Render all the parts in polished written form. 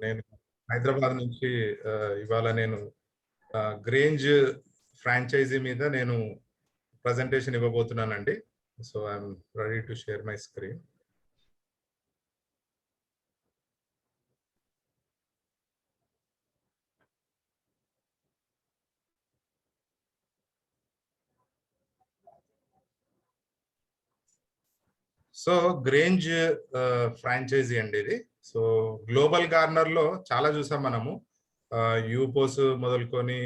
నేను హైదరాబాద్ నుంచి ఇవాళ నేను గ్రేంజ్ ఫ్రాంచైజీ మీద నేను ప్రజెంటేషన్ ఇవ్వబోతున్నానండి. So I'm ready to share my screen. So Grange franchise అండి ఇది. సో గ్లోబల్ గార్నర్ లో చాలా చూసాం మనము. యూపోస్ మొదలుకొని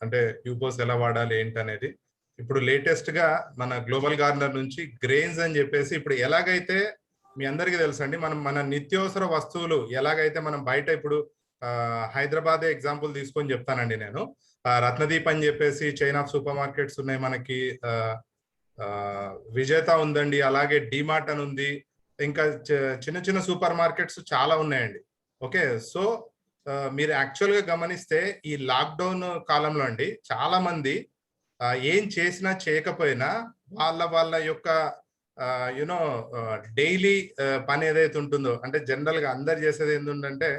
అంటే యూపోస్ ఎలా వాడాలి ఏంటనేది. ఇప్పుడు లేటెస్ట్ గా మన గ్లోబల్ గార్నర్ నుంచి గ్రెయిన్స్ అని చెప్పేసి, ఇప్పుడు ఎలాగైతే మీ అందరికీ తెలుసండి, మనం మన నిత్యావసర వస్తువులు ఎలాగైతే మనం బయట ఇప్పుడు హైదరాబాదే ఎగ్జాంపుల్ తీసుకొని చెప్తానండి నేను. రత్నదీప్ అని చెప్పేసి చైన్ ఆఫ్ సూపర్ మార్కెట్స్ ఉన్నాయి మనకి. విజేత ఉందండి, అలాగే డిమార్ట్ అని ఉంది, ఇంకా చిన్న చిన్న సూపర్ మార్కెట్స్ చాలా ఉన్నాయండి. ఓకే, సో మీరు యాక్చువల్ గా గమనిస్తే ఈ లాక్డౌన్ కాలంలో అండి చాలా మంది ఏం చేసినా చేయకపోయినా వాళ్ళ యొక్క యునో డైలీ పని ఏదైతే ఉంటుందో, అంటే జనరల్ గా అందరు చేసేది ఏంటంటే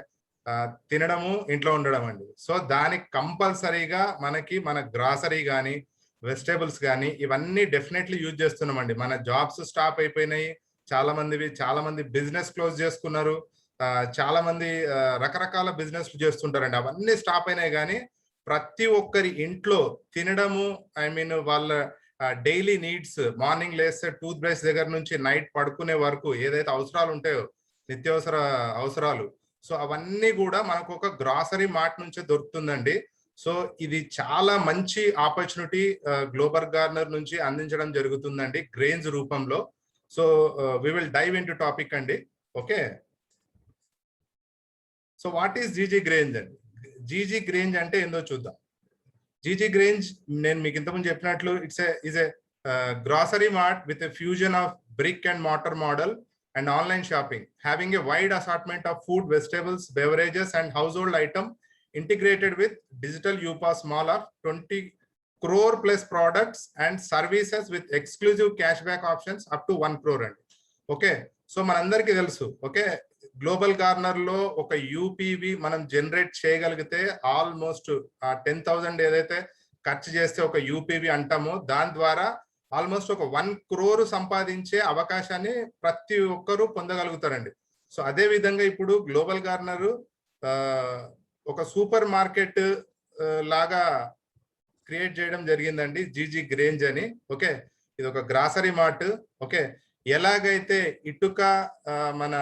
తినడము, ఇంట్లో ఉండడం అండి. సో దానికి కంపల్సరీగా మనకి మన గ్రాసరీ కానీ వెజిటేబుల్స్ కానీ ఇవన్నీ డెఫినెట్లీ యూజ్ చేస్తున్నామండి. మన జాబ్స్ స్టాప్ అయిపోయినాయి, చాలా మంది బిజినెస్ క్లోజ్ చేసుకున్నారు, చాలా మంది రకరకాల బిజినెస్ చేస్తుంటారండి. అవన్నీ స్టాప్ అయినాయి, కానీ ప్రతి ఒక్కరి ఇంట్లో తినడము, ఐ మీన్ వాళ్ళ డైలీ నీడ్స్, మార్నింగ్ లేస్తే టూత్ బ్రష్ దగ్గర నుంచి నైట్ పడుకునే వరకు ఏదైతే అవసరాలు ఉంటాయో, నిత్యావసర అవసరాలు, సో అవన్నీ కూడా మనకు ఒక గ్రాసరీ మార్ట్ నుంచే దొరుకుతుందండి. సో ఇది చాలా మంచి ఆపర్చునిటీ గ్లోబల్ గార్నర్ నుంచి అందించడం జరుగుతుందండి గ్రెయిన్స్ రూపంలో. So we will dive into topic అండి. Okay, so what is GG grains అండి? జీజీ గ్రెయిన్స్ అంటే ఏందో చూద్దాం. జీజీ గ్రెయిన్స్ నేను మీకు ఇంతకుముందు చెప్పినట్లు it's a grocery mart with a fusion of brick and mortar model and online shopping, having a wide assortment of food, vegetables, beverages and household item integrated with digital UPass mall of 20 crore plus products and services with exclusive cashback options up to 1 crore అండి. Okay, so మనందరికీ తెలుసు, okay, global garner లో ఒక యూపీవి మనం generate చేయగలిగితే almost 10,000 ఏదైతే ఖర్చు చేస్తే ఒక యూపీవి అంటామో, దాని ద్వారా ఆల్మోస్ట్ ఒక 1 crore సంపాదించే అవకాశాన్ని ప్రతి ఒక్కరూ పొందగలుగుతారండి. సో అదే విధంగా ఇప్పుడు గ్లోబల్ గార్నర్ ఒక సూపర్ మార్కెట్ లాగా క్రియేట్ చేయడం జరిగిందండి, జీజీ గ్రెయిన్స్ అని. ఓకే, ఇది ఒక గ్రాసరీ మార్ట్. ఓకే, ఎలాగైతే ఇటుక మన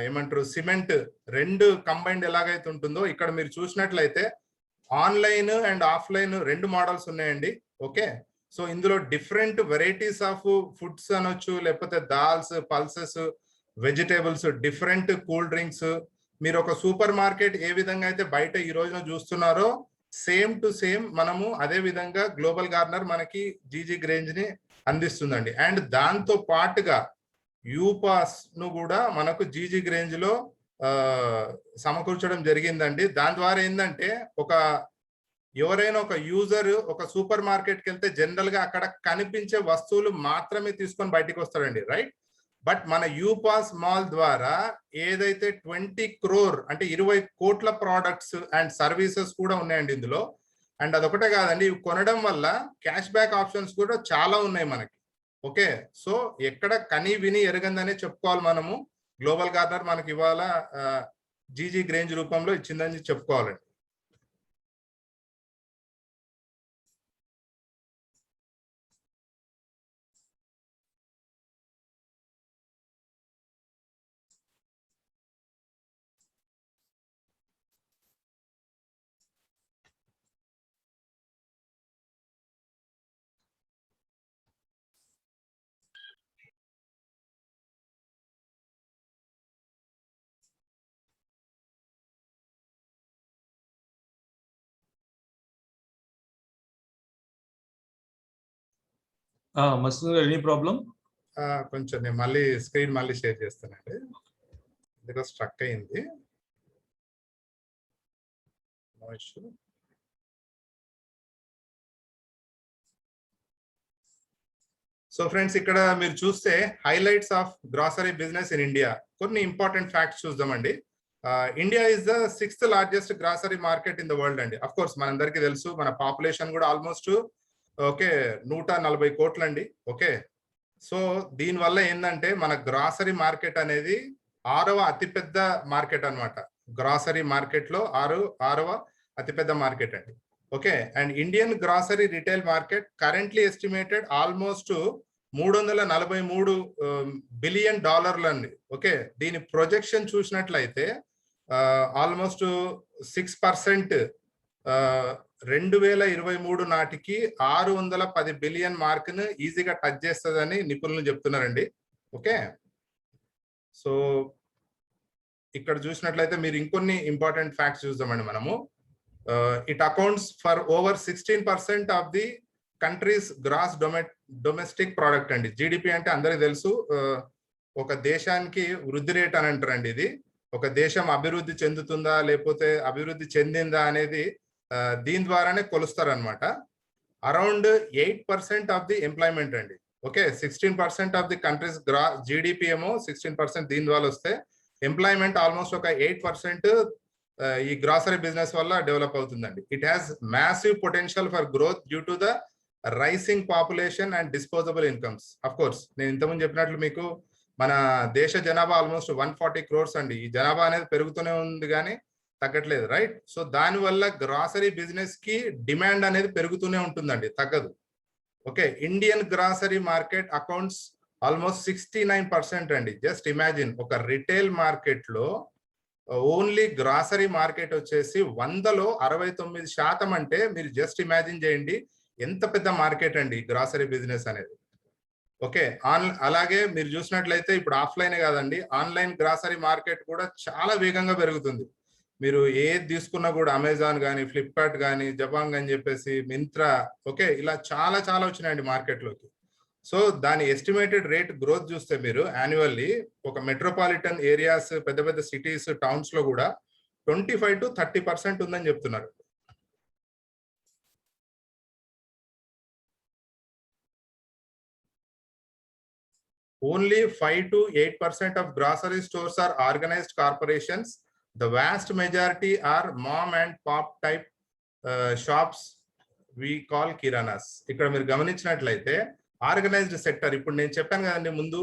ఏమంటారు సిమెంట్ రెండు కంబైన్డ్ ఎలాగైతే ఉంటుందో, ఇక్కడ మీరు చూసినట్లయితే ఆన్లైన్ అండ్ ఆఫ్లైన్ రెండు మోడల్స్ ఉన్నాయండి. ఓకే, సో ఇందులో డిఫరెంట్ వెరైటీస్ ఆఫ్ ఫుడ్స్ అనొచ్చు, లేకపోతే dals, pulses, vegetables, different cool drinks, మీరు ఒక సూపర్ మార్కెట్ ఏ విధంగా అయితే బయట ఈ రోజున చూస్తున్నారో సేమ్ టు సేమ్ మనము అదే విధంగా గ్లోబల్ గార్నర్ మనకి జీజీ గ్రెయిన్స్ ని అందిస్తుందండి. అండ్ దాంతో పాటుగా యూపాస్ ను కూడా మనకు జీజీ గ్రెయిన్స్ లో సమకూర్చడం జరిగిందండి. దాని ద్వారా ఏంటంటే ఎవరైనా ఒక యూజర్ ఒక సూపర్ మార్కెట్కి వెళ్తే జనరల్ గా అక్కడ కనిపించే వస్తువులు మాత్రమే తీసుకొని బయటికి వస్తాడండి, రైట్? బట్ మన యూపాస్ మాల్ ద్వారా ఏదైతే 20 crore అంటే 20 కోట్ల ప్రోడక్ట్స్ అండ్ సర్వీసెస్ కూడా ఉన్నాయండి ఇందులో. అండ్ అదొకటే కాదండి, ఇవి కొనడం వల్ల క్యాష్ బ్యాక్ ఆప్షన్స్ కూడా చాలా ఉన్నాయి మనకి. ఓకే, సో ఎక్కడ కని విని ఎరగందనే చెప్పుకోవాలి మనము. గ్లోబల్ గార్నర్ మనకి ఇవాళ జీజీ గ్రెయిన్స్ రూపంలో ఇచ్చిందని చెప్పుకోవాలండి. Any problem? కొంచెం నేను మళ్ళీ స్క్రీన్ మళ్ళీ షేర్ చేస్తానండి, ఎందుకో స్ట్రక్ అయింది. No issue. సో ఫ్రెండ్స్, ఇక్కడ మీరు చూస్తే highlights of grocery business in India, కొన్ని ఇంపార్టెంట్ ఫ్యాక్ట్స్ చూద్దామండి. India is the 6th largest grocery market in the world అండి. అఫ్ కోర్స్ మనందరికీ తెలుసు, మన పాపులేషన్ కూడా ఆల్మోస్ట్ ఓకే 140 కోట్లు అండి. ఓకే, సో దీనివల్ల ఏంటంటే మన గ్రాసరీ మార్కెట్ అనేది 6వ అతిపెద్ద మార్కెట్ అన్నమాట. గ్రాసరీ మార్కెట్ లో ఆరవ అతిపెద్ద మార్కెట్ అండి. Okay, and Indian grocery retail market currently estimated almost $343 billion అండి. ఓకే, దీని ప్రొజెక్షన్ చూసినట్లయితే ఆల్మోస్ట్ 6% 2023 నాటికి 610 బిలియన్ మార్క్ ను ఈజీగా టచ్ చేస్తుందని నిపుణులు చెప్తున్నారండి. ఓకే, సో ఇక్కడ చూసినట్లయితే మీరు ఇంకొన్ని ఇంపార్టెంట్ ఫ్యాక్ట్స్ చూద్దామండి మనము. It accounts for over 16% of the country's gross domestic product అండి. జిడిపి అంటే అందరికీ తెలుసు, ఒక దేశానికి వృద్ధి రేట్ అని అంటారండి. ఇది ఒక దేశం అభివృద్ధి చెందుతుందా లేకపోతే అభివృద్ధి చెందిందా అనేది దీని ద్వారానే కొలుస్తారనమాట. అరౌండ్ 8% ఆఫ్ ది ఎంప్లాయ్మెంట్ అండి. Okay, 16% of the countries GDP ఏమో 16% దీని ద్వారా వస్తే ఎంప్లాయ్మెంట్ ఆల్మోస్ట్ ఒక 8% ఈ గ్రాసరీ బిజినెస్ వల్ల డెవలప్ అవుతుందండి. It has massive potential for growth due to the raising population and disposable incomes. Of course నేను ఇంతకుముందు చెప్పినట్లు మీకు మన దేశ జనాభా ఆల్మోస్ట్ 140 crores అండి. ఈ జనాభా అనేది పెరుగుతూనే ఉంది కానీ తగ్గట్లేదు, రైట్? సో దానివల్ల గ్రాసరీ బిజినెస్ కి డిమాండ్ అనేది పెరుగుతూనే ఉంటుందండి, తగ్గదు. Okay, Indian grocery market accounts almost 69% అండి. జస్ట్ ఇమాజిన్, ఒక రిటైల్ మార్కెట్ లో ఓన్లీ గ్రాసరీ మార్కెట్ వచ్చేసి 100లో 69% అంటే మీరు జస్ట్ ఇమాజిన్ చేయండి ఎంత పెద్ద మార్కెట్ అండి గ్రాసరీ బిజినెస్ అనేది. ఓకే, అలాగే మీరు చూసినట్లయితే ఇప్పుడు ఆఫ్లైనే కాదండి, ఆన్లైన్ గ్రాసరీ మార్కెట్ కూడా చాలా వేగంగా పెరుగుతుంది. మీరు ఏది తీసుకున్నా కూడా అమెజాన్ కానీ, ఫ్లిప్కార్ట్ కానీ, జబాంగ్ అని చెప్పేసి, మింత్రా, ఓకే, ఇలా చాలా చాలా వచ్చినాయండి మార్కెట్లోకి. సో దాని ఎస్టిమేటెడ్ రేట్ గ్రోత్ చూస్తే మీరు యాన్యువల్లీ ఒక మెట్రోపాలిటన్ ఏరియాస్, పెద్ద పెద్ద సిటీస్, టౌన్స్ లో కూడా 25 to 30% ఉందని చెప్తున్నారు. Only 5 to 8% of grocery stores are organized corporations. The vast majority are mom and pop type shops we call kiranas. ఇక్కడ మీరు గమనించినట్లయితే ఆర్గనైజ్డ్ సెక్టర్, ఇప్పుడు నేను చెప్పాను కదండి ముందు,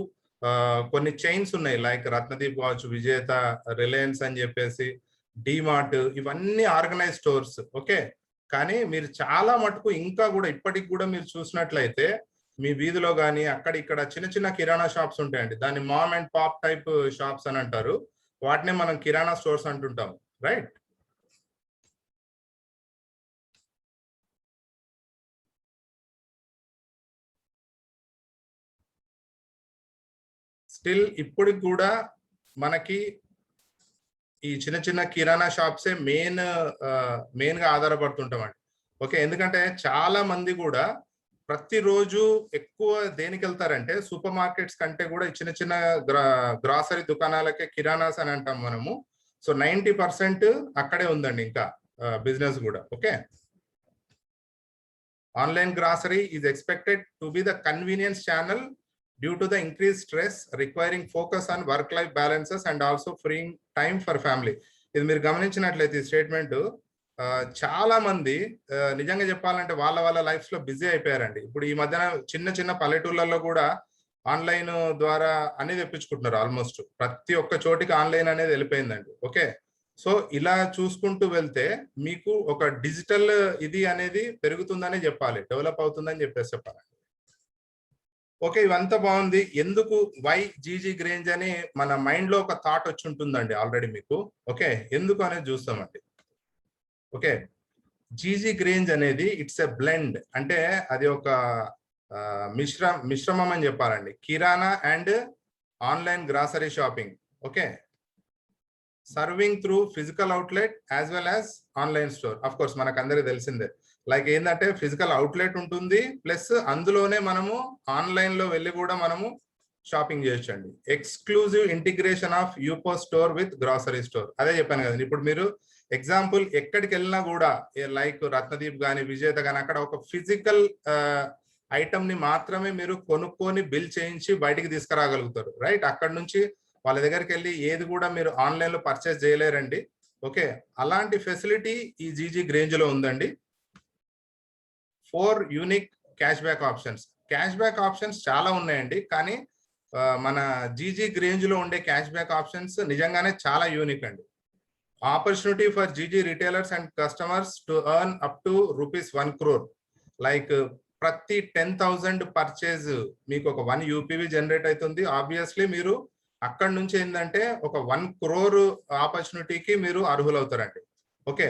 కొన్ని చైన్స్ ఉన్నాయి లైక్ రత్నదీప్ కావచ్చు, విజేత, రిలయన్స్ అని చెప్పేసి, డిమార్ట్, ఇవన్నీ ఆర్గనైజ్ స్టోర్స్. ఓకే, కానీ మీరు చాలా మటుకు ఇంకా కూడా ఇప్పటికి కూడా మీరు చూసినట్లయితే మీ వీధిలో కానీ అక్కడ ఇక్కడ చిన్న చిన్న కిరాణా షాప్స్ ఉంటాయండి. దాన్ని mom and pop type shops అని అంటారు. వాటినే మనం కిరాణా స్టోర్స్ అంటుంటాం, రైట్? స్టిల్ ఇప్పటికి కూడా మనకి ఈ చిన్న చిన్న కిరాణా షాప్సే మెయిన్ గా ఆధారపడుతుంటామండి. ఓకే, ఎందుకంటే చాలా మంది కూడా ప్రతిరోజు ఎక్కువ దేనికి వెళ్తారంటే సూపర్ మార్కెట్స్ కంటే కూడా ఈ చిన్న చిన్న గ్రాసరీ దుకాణాలకే కిరాణాస్ అని అంటాం మనము. సో 90% అక్కడే ఉందండి ఇంకా బిజినెస్ కూడా. Okay, online grocery is expected to be the convenience channel due to the increase stress requiring focus on work life balances and also freeing time for family. ఇది మీరు గమనించినట్లయితే ఈ స్టేట్మెంట్ చాలా మంది నిజంగా చెప్పాలంటే వాళ్ళ లైఫ్స్ లో బిజీ అయిపోయారండి. ఇప్పుడు ఈ మధ్యన చిన్న చిన్న పల్లెటూళ్ళలో కూడా ఆన్లైన్ ద్వారా అనేది తెప్పించుకుంటున్నారు. ఆల్మోస్ట్ ప్రతి ఒక్క చోటికి ఆన్లైన్ అనేది వెళ్ళిపోయిందండి. ఓకే, సో ఇలా చూసుకుంటూ వెళ్తే మీకు ఒక డిజిటల్ ఇది అనేది పెరుగుతుందని చెప్పాలి, డెవలప్ అవుతుందని చెప్పాలి. ఓకే, ఇవంతా బాగుంది. ఎందుకు వై జీజీ గ్రేంజ్ అని మన మైండ్ లో ఒక థాట్ వచ్చి ఉంటుందండి ఆల్రెడీ మీకు. ఓకే, ఎందుకు అనేది చూస్తామండి. ఓకే, జీజీ గ్రేంజ్ అనేది ఇట్స్ ఎ బ్లెండ్, అంటే అది ఒక మిశ్రమం అని చెప్పాలండి. Kirana and online grocery shopping. Okay, serving through physical outlet as well as online store. Of course మనకు అందరికి తెలిసిందే, లైక్ ఏంటంటే ఫిజికల్ అవుట్లెట్ ఉంటుంది, ప్లస్ అందులోనే మనము ఆన్లైన్ లో వెళ్ళి కూడా మనము షాపింగ్ చేయొచ్చండి. ఎక్స్క్లూజివ్ ఇంటిగ్రేషన్ ఆఫ్ యూపో స్టోర్ విత్ గ్రాసరీ స్టోర్. అదే చెప్పాను కదండి. ఇప్పుడు మీరు ఎగ్జాంపుల్ ఎక్కడికి వెళ్ళినా కూడా లైక్ రత్నదీప్ కానీ, విజేత కానీ, అక్కడ ఒక ఫిజికల్ ఐటమ్ ని మాత్రమే మీరు కొనుక్కొని బిల్ చేయించి బయటికి తీసుకురాగలుగుతారు, రైట్? అక్కడ నుంచి వాళ్ళ దగ్గరికి వెళ్ళి ఏది కూడా మీరు ఆన్లైన్ లో పర్చేస్ చేయలేరండి. ఓకే, అలాంటి ఫెసిలిటీ ఈ జీజీ గ్రేంజ్ లో ఉందండి. 4 unique cash back options. Cash back options చాలా ఉన్నాయండి, కానీ మన జీజీ గ్రేంజ్ లో ఉండే క్యాష్ బ్యాక్ ఆప్షన్స్ నిజంగానే చాలా యూనిక్ అండి. Opportunity for GG retailers and customers to earn up to ₹1 crore. Like ప్రతి 10,000 పర్చేజ్ మీకు ఒక 1 యూపీవీ జనరేట్ అవుతుంది. ఆబ్వియస్లీ మీరు అక్కడ నుంచి ఏంటంటే ఒక 1 crore ఆపర్చునిటీకి మీరు అర్హులవుతారండి. Okay,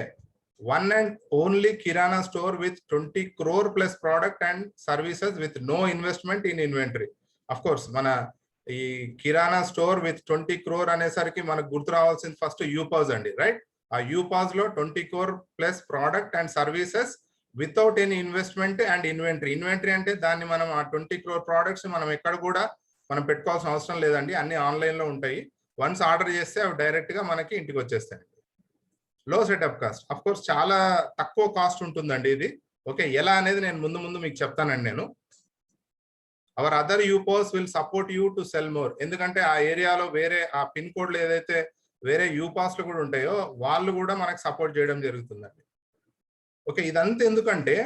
one and only kirana store with 20 crore plus product and services with no investment in inventory. Of course మన ఈ కిరాణా స్టోర్ విత్ 20 crore అనేసరికి మనకు గుర్తు రావాల్సింది ఫస్ట్ యూపాజ్ అండి, రైట్? ఆ యూపాజ్ లో 20 crore plus product and services without any investment and inventory. Inventory అంటే దాన్ని మనం ఆ 20 crore ప్రోడక్ట్స్ మనం ఎక్కడ కూడా మనం పెట్టుకోవాల్సిన అవసరం లేదండి, అన్ని ఆన్లైన్ లో ఉంటాయి. వన్స్ ఆర్డర్ చేస్తే అవి డైరెక్ట్ గా మనకి ఇంటికి వచ్చేస్తాయి. లో సెటప్ కాస్ట్, అఫ్ కోర్స్ చాలా తక్కువ కాస్ట్ ఉంటుందండి ఇది. ఓకే, ఎలా అనేది నేను ముందు మీకు చెప్తానండి. నేను అవర్ అదర్ యూపాస్ will support you to sell more. ఎందుకంటే ఆ ఏరియాలో వేరే ఆ పిన్ కోడ్లు ఏదైతే వేరే యూపాస్లు కూడా ఉంటాయో వాళ్ళు కూడా మనకు సపోర్ట్ చేయడం జరుగుతుందండి. ఓకే, ఇదంతా ఎందుకంటే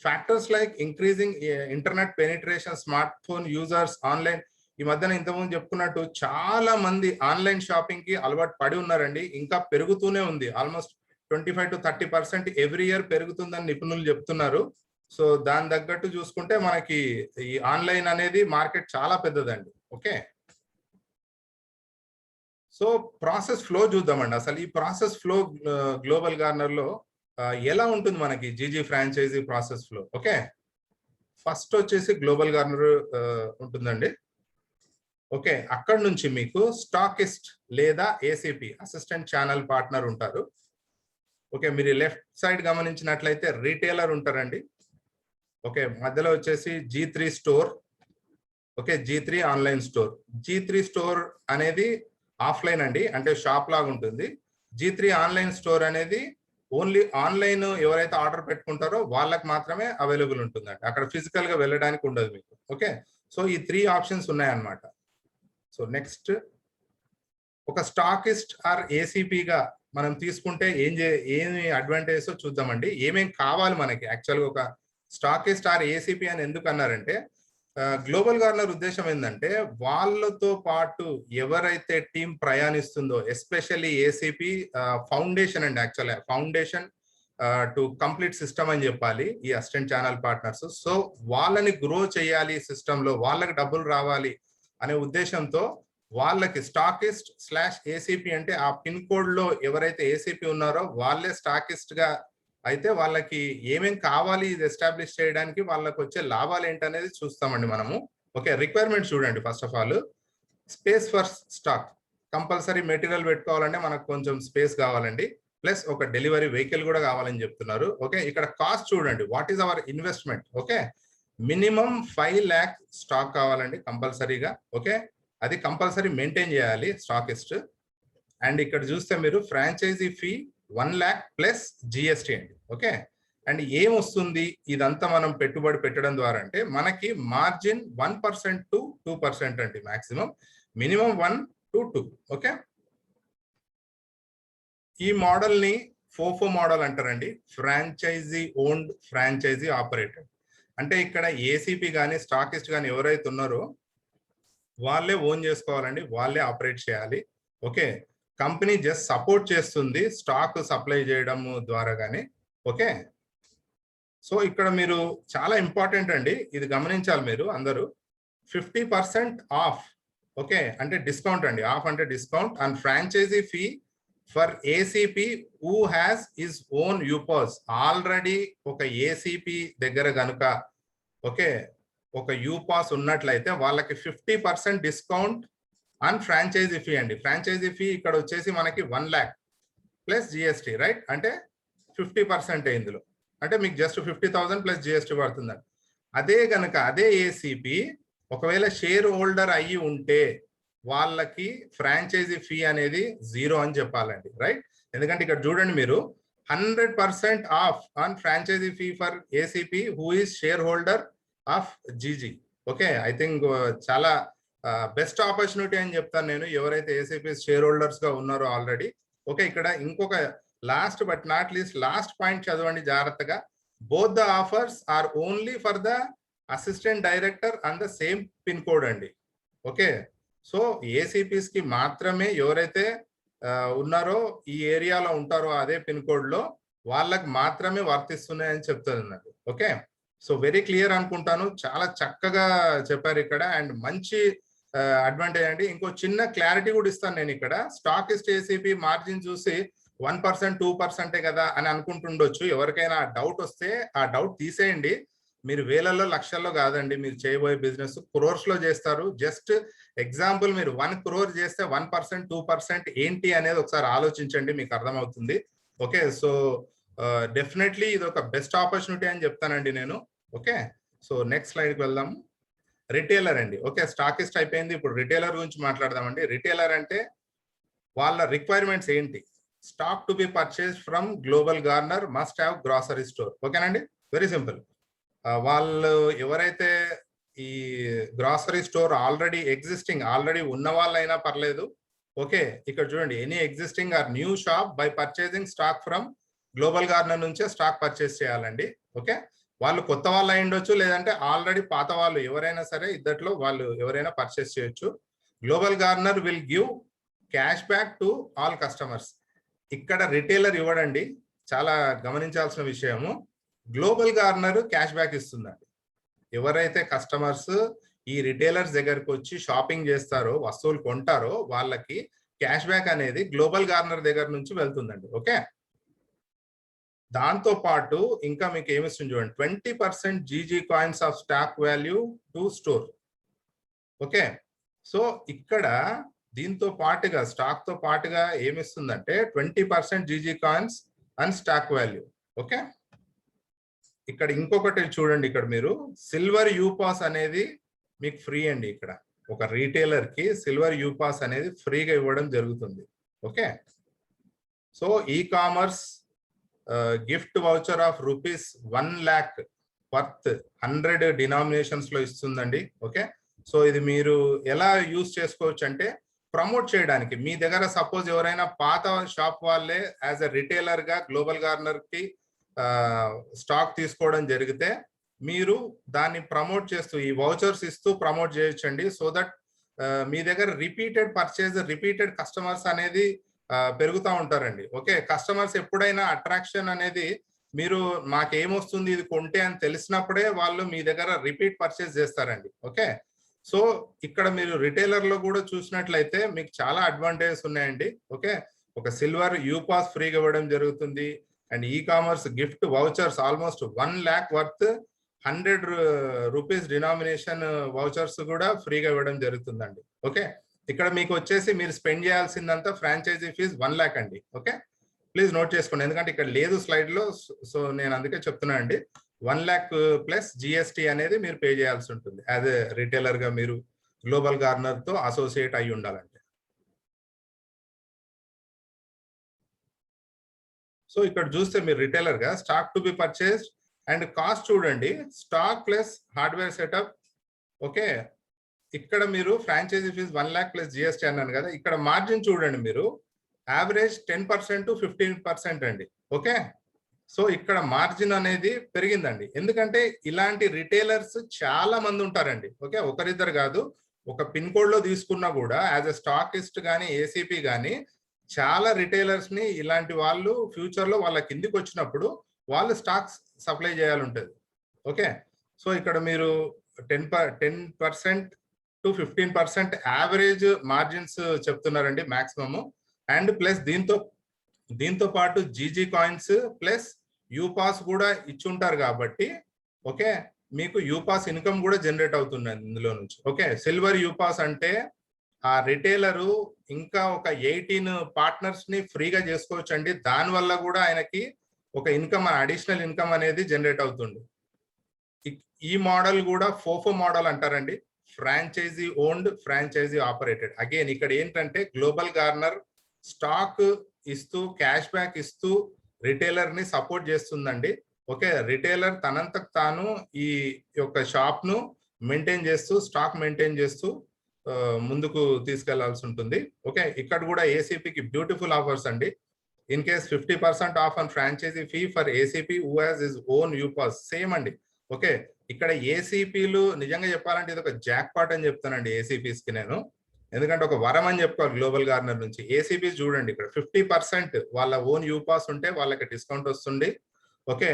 factors like increasing internet penetration, smart phone users, online. ఈ మధ్యన ఇంతకుముందు చెప్పుకున్నట్టు చాలా మంది ఆన్లైన్ షాపింగ్ కి అలవాటు పడి ఉన్నారండి. ఇంకా పెరుగుతూనే ఉంది. ఆల్మోస్ట్ 25 to 30% ఎవ్రీ ఇయర్ పెరుగుతుందని నిపుణులు చెప్తున్నారు. సో దాని తగ్గట్టు చూసుకుంటే మనకి ఈ ఆన్లైన్ అనేది మార్కెట్ చాలా పెద్దదండి. ఓకే, సో ప్రాసెస్ ఫ్లో చూద్దామండి. అసలు ఈ ప్రాసెస్ ఫ్లో గ్లోబల్ గార్నర్ లో ఎలా ఉంటుంది మనకి GG franchise process flow. Okay, first వచ్చేసి గ్లోబల్ గార్నర్ ఉంటుందండి. ఓకే, అక్కడ నుంచి మీకు స్టాకిస్ట్ లేదా ఏసీపీ అసిస్టెంట్ ఛానల్ పార్ట్నర్ ఉంటారు. ఓకే, మీరు లెఫ్ట్ సైడ్ గమనించినట్లయితే రీటైలర్ ఉంటారండి. ఓకే, మధ్యలో వచ్చేసి G3 store. Okay, G3 online store. G3 store అనేది ఆఫ్లైన్ అండి, అంటే షాప్ లాగా ఉంటుంది. G3 ఆన్లైన్ స్టోర్ అనేది ఓన్లీ ఆన్లైన్ ఎవరైతే ఆర్డర్ పెట్టుకుంటారో వాళ్ళకి మాత్రమే అవైలబుల్ ఉంటుందండి, అక్కడ ఫిజికల్ గా వెళ్ళడానికి ఉండదు మీకు. ఓకే, సో ఈ 3 ఆప్షన్స్ ఉన్నాయన్నమాట. సో నెక్స్ట్, ఒక స్టాకిస్ట్ ఆర్ ఏసీపీగా మనం తీసుకుంటే ఏమి అడ్వాంటేజ్ చూద్దామండి. ఏమేం కావాలి మనకి యాక్చువల్గా ఒక స్టాకిస్ట్ ఆర్ ఏసీపీ అని ఎందుకు అన్నారంటే, గ్లోబల్ గార్నర్ ఉద్దేశం ఏంటంటే వాళ్ళతో పాటు ఎవరైతే టీం ప్రయాణిస్తుందో, ఎస్పెషల్లీ ఏసీపీ ఫౌండేషన్ అండి, actual foundation to complete system అని చెప్పాలి ఈ అసిస్టెంట్ ఛానల్ పార్ట్నర్స్. సో వాళ్ళని గ్రో చేయాలి సిస్టమ్ లో, వాళ్ళకి డబ్బులు రావాలి అనే ఉద్దేశంతో వాళ్ళకి స్టాకిస్ట్ స్లాష్ ఏసీపీ అంటే ఆ పిన్ కోడ్ లో ఎవరైతే ఏసీపీ ఉన్నారో వాళ్ళే స్టాకిస్ట్ గా అయితే వాళ్ళకి ఏమేం కావాలి ఇది ఎస్టాబ్లిష్ చేయడానికి, వాళ్ళకి వచ్చే లాభాలు ఏంటనేది చూస్తామండి మనము. ఓకే, రిక్వైర్మెంట్ చూడండి. First of all space for stock. Compulsory material పెట్టుకోవాలంటే మనకు కొంచెం స్పేస్ కావాలండి, ప్లస్ ఒక డెలివరీ వెహికల్ కూడా కావాలని చెప్తున్నారు. ఓకే, ఇక్కడ కాస్ట్ చూడండి, what is our investment. Okay, minimum 5 lakh stock కావాలండి కంపల్సరీగా. ఓకే, అది కంపల్సరీ మెయింటైన్ చేయాలి స్టాకిస్ట్. అండ్ ఇక్కడ చూస్తే మీరు franchise fee 1 lakh plus GST అండి. ఓకే, అండ్ ఏం వస్తుంది ఇదంతా మనం పెట్టుబడి పెట్టడం ద్వారా అంటే మనకి మార్జిన్ 1% to 2% అండి, మాక్సిమం. Minimum 1 to 2. ఓకే, ఈ మోడల్ ని ఫోఫో మోడల్ అంటారండి, ఫ్రాంచైజీ ఓన్డ్ ఫ్రాంచైజీ ఆపరేటెడ్. అంటే ఇక్కడ ఏసీపీ కానీ స్టాకిస్ట్ కానీ ఎవరైతే ఉన్నారో వాళ్ళే ఓన్ చేసుకోవాలండి, వాళ్ళే ఆపరేట్ చేయాలి. ఓకే, కంపెనీ జస్ట్ సపోర్ట్ చేస్తుంది స్టాక్ సప్లై చేయడం ద్వారా కానీ. ఓకే, సో ఇక్కడ మీరు చాలా ఇంపార్టెంట్ అండి, ఇది గమనించాలి మీరు అందరూ. 50% ఆఫ్. ఓకే, అంటే డిస్కౌంట్ అండి, ఆఫ్ అంటే discount and franchisee fee for ACP who has his own యూపాస్. ఆల్రెడీ ఒక ఏసీపీ దగ్గర గనుక ఓకే ఒక యూపాస్ ఉన్నట్లయితే వాళ్ళకి 50% డిస్కౌంట్ అండ్ ఫ్రాంచైజీ ఫీ అండి. ఫ్రాంచైజీ ఫీ ఇక్కడ వచ్చేసి మనకి 1 lakh ప్లస్ జిఎస్టీ, రైట్? అంటే 50% ఇందులో, అంటే మీకు జస్ట్ 50,000 ప్లస్ జిఎస్టీ పడుతుందండి. అదే గనక అదే ఏసీపీ ఒకవేళ షేర్ హోల్డర్ అయ్యి ఉంటే వాళ్ళకి ఫ్రాంచైజీ ఫీ అనేది 0 అని చెప్పాలండి, రైట్? ఎందుకంటే ఇక్కడ చూడండి మీరు 100% off on franchise fee for ACP who is share holder of GG. Okay, I think చాలా బెస్ట్ ఆపర్చునిటీ అని చెప్తాను నేను, ఎవరైతే ఏసీపీ షేర్ హోల్డర్స్ గా ఉన్నారో ఆల్రెడీ. ఓకే, ఇక్కడ ఇంకొక last but not least last point చదవండి జాగ్రత్తగా. Both the offers are only for the assistant director and the same pin code అండి. ఓకే, సో ఏసీపీస్ కి మాత్రమే, ఎవరైతే ఉన్నారో ఈ ఏరియాలో ఉంటారో అదే పిన్ కోడ్ లో వాళ్ళకి మాత్రమే వర్తిస్తున్నాయని చెప్తున్నారు. ఓకే, సో వెరీ క్లియర్ అనుకుంటాను, చాలా చక్కగా చెప్పారు ఇక్కడ. అండ్ మంచి అడ్వాంటేజ్ అండి. ఇంకో చిన్న క్లారిటీ కూడా ఇస్తాను నేను ఇక్కడ. స్టాకిస్ట్ ఏసీపీ మార్జిన్ చూసి 1% 2% కదా అని అనుకుంటుండొచ్చు. ఎవరికైనా డౌట్ వస్తే ఆ డౌట్ తీసేయండి. మీరు వేలల్లో లక్షల్లో కాదండి మీరు చేయబోయే బిజినెస్, క్రోర్స్ లో చేస్తారు. జస్ట్ ఎగ్జాంపుల్, మీరు 1 crore చేస్తే 1% 2% ఏంటి అనేది ఒకసారి ఆలోచించండి, మీకు అర్థమవుతుంది. ఓకే, సో డెఫినెట్లీ ఇది ఒక బెస్ట్ ఆపర్చునిటీ అని చెప్తానండి నేను. ఓకే, సో నెక్స్ట్ స్లైడ్కి వెళ్దాము. రిటైలర్ అండి. ఓకే, స్టాకిస్ట్ అయిపోయింది, ఇప్పుడు రిటైలర్ గురించి మాట్లాడదామండి. రిటైలర్ అంటే వాళ్ళ రిక్వైర్మెంట్స్ ఏంటి? Stock to B purchase from global garner must have grocery store. ఓకేనండి, వెరీ సింపుల్. వాళ్ళు ఎవరైతే ఈ గ్రాసరీ స్టోర్ ఆల్రెడీ ఉన్న వాళ్ళైనా పర్లేదు. ఓకే, ఇక్కడ చూడండి, any existing are new shop by purchasing stock from global garner నుంచే స్టాక్ పర్చేస్ చేయాలండి. ఓకే, వాళ్ళు కొత్త వాళ్ళు అయి ఉండొచ్చు, లేదంటే ఆల్రెడీ పాత వాళ్ళు ఎవరైనా సరే, ఇద్దట్లో వాళ్ళు ఎవరైనా పర్చేస్ చేయొచ్చు. Global garner will give cash back to all customers. ఇక్కడ రిటైలర్ ఇవ్వడండి, చాలా గమనించాల్సిన విషయము. గ్లోబల్ గార్నర్ క్యాష్ బ్యాక్ ఇస్తుందండి. ఎవరైతే కస్టమర్స్ ఈ రిటైలర్స్ దగ్గరకు వచ్చి షాపింగ్ చేస్తారో, వస్తువులు కొంటారో, వాళ్ళకి క్యాష్ బ్యాక్ అనేది గ్లోబల్ గార్నర్ దగ్గర నుంచి వెళ్తుందండి. ఓకే, దాంతో పాటు ఇంకా మీకు ఏమిస్తుంది చూడండి, 20% GG coins of stock value to store. Okay, so ఇక్కడ దీంతో పాటుగా, స్టాక్ తో పాటుగా ఏమిస్తుందంటే 20% GG coins and stock value. Okay, ఇక్కడ ఇంకొకటి చూడండి, ఇక్కడ మీరు సిల్వర్ యూపాస్ అనేది మీకు ఫ్రీ అండి. ఇక్కడ ఒక రీటైలర్ కి సిల్వర్ యూపాస్ అనేది ఫ్రీగా ఇవ్వడం జరుగుతుంది. Okay, so e commerce gift voucher of ₹1 lakh worth 100 denominations లో ఇస్తుందండి. ఓకే, సో ఇది మీరు ఎలా యూజ్ చేసుకోవచ్చు అంటే, ప్రమోట్ చేయడానికి. మీ దగ్గర సపోజ్ ఎవరైనా పాత షాప్ వాళ్ళే యాజ్ ఎ రిటైలర్ గా గ్లోబల్ గార్నర్ కి స్టాక్ తీసుకోవడం జరిగితే, మీరు దాన్ని ప్రమోట్ చేస్తూ ఈ వౌచర్స్ ఇస్తూ ప్రమోట్ చేయొచ్చండి. సో దట్ మీ దగ్గర రిపీటెడ్ కస్టమర్స్ అనేది పెరుగుతూ ఉంటారండి. ఓకే, కస్టమర్స్ ఎప్పుడైనా అట్రాక్షన్ అనేది, మీరు మాకేమొస్తుంది ఇది కొంటే అని తెలిసినప్పుడే వాళ్ళు మీ దగ్గర రిపీట్ పర్చేస్ చేస్తారండి. ఓకే, సో ఇక్కడ మీరు రిటైలర్ లో కూడా చూసినట్లయితే మీకు చాలా అడ్వాంటేజెస్ ఉన్నాయండి. ఓకే, ఒక సిల్వర్ యూపాస్ ఫ్రీగా ఇవ్వడం జరుగుతుంది. And e commerce gift vouchers almost 1 lakh worth 100 rupees denomination vouchers కూడా ఫ్రీగా ఇవ్వడం జరుగుతుందండి. ఓకే, ఇక్కడ మీకు వచ్చేసి మీరు స్పెండ్ చేయాల్సిందంతా ఫ్రాంచైజీ ఫీజ్ 1 lakh అండి. ఓకే, ప్లీజ్ నోట్ చేసుకోండి, ఎందుకంటే ఇక్కడ లేదు స్లైడ్ లో. సో నేను అందుకే చెప్తున్నా అండి, 1 lakh ప్లస్ జిఎస్టీ అనేది మీరు పే చేయాల్సి ఉంటుంది యాజ్ ఎ రిటైలర్ గా, మీరు గ్లోబల్ గార్నర్ తో అసోసియేట్ అయి ఉండాలంటే. సో ఇక్కడ చూస్తే మీరు రిటైలర్ గా stock to be purchased and cost చూడండి, stock plus hardware setup. Okay, ఇక్కడ మీరు franchisee fees 1 lakh plus GST అన్నాను కదా, ఇక్కడ మార్జిన్ చూడండి మీరు, యావరేజ్ 10% to 15% అండి. ఓకే, సో ఇక్కడ మార్జిన్ అనేది పెరిగిందండి, ఎందుకంటే ఇలాంటి రిటైలర్స్ చాలా మంది ఉంటారండి. ఓకే, ఒకరిద్దరు కాదు, ఒక పిన్ కోడ్ లో తీసుకున్నా కూడా యాజ్ ఎ స్టాకిస్ట్ కానీ ఏసీపీ కానీ చాలా రిటైలర్స్ ని ఇలాంటి వాళ్ళు ఫ్యూచర్ లో వాళ్ళ కిందికి వచ్చినప్పుడు వాళ్ళు స్టాక్స్ సప్లై చేయాలి ఉంటుంది. ఓకే, సో ఇక్కడ మీరు 10% to 15% యావరేజ్ మార్జిన్స్ చెప్తున్నారండి మాక్సిమము. అండ్ ప్లస్ దీంతో పాటు జీజీ కాయిన్స్ ప్లస్ యూపాస్ కూడా ఇచ్చుంటారు కాబట్టి, ఓకే, మీకు యూపాస్ ఇన్కమ్ కూడా జనరేట్ అవుతుంది ఇందులో నుంచి. ఓకే, సిల్వర్ యూపాస్ అంటే ఆ రిటైలరు ఇంకా ఒక 18 పార్ట్నర్స్ ని ఫ్రీగా చేసుకోవచ్చు అండి. దానివల్ల కూడా ఆయనకి ఒక ఇన్కమ్, అడిషనల్ ఇన్కమ్ అనేది జనరేట్ అవుతుంది. ఈ మోడల్ కూడా ఫోఫో మోడల్ అంటారండి, franchise owned franchise operated. Again ఇక్కడ ఏంటంటే గ్లోబల్ గార్నర్ స్టాక్ ఇస్తూ క్యాష్ బ్యాక్ ఇస్తూ రిటైలర్ ని సపోర్ట్ చేస్తుందండి. ఓకే, రిటైలర్ తనంతకు తాను ఈ యొక్క షాప్ ను మెయింటైన్ చేస్తూ, స్టాక్ మెయింటైన్ చేస్తూ ముందుకు తీసుకెళ్లాల్సి ఉంటుంది. ఓకే, ఇక్కడ కూడా ఏసీపీకి బ్యూటిఫుల్ ఆఫర్స్ అండి. In case 50% off on franchise fee for ACP who has his own యూపాస్. సేమ్ అండి. ఓకే, ఇక్కడ ఏసీపీలు నిజంగా చెప్పాలంటే ఇది ఒక జాక్ పాట్ అని చెప్తానండి ఏసీపీస్ కి నేను. ఎందుకంటే ఒక వరం అని చెప్పుకోవాలి గ్లోబల్ గార్నర్ నుంచి. ఏసీపీస్ చూడండి ఇక్కడ 50% వాళ్ళ ఓన్ యూపాస్ ఉంటే వాళ్ళకి డిస్కౌంట్ వస్తుంది. ఓకే,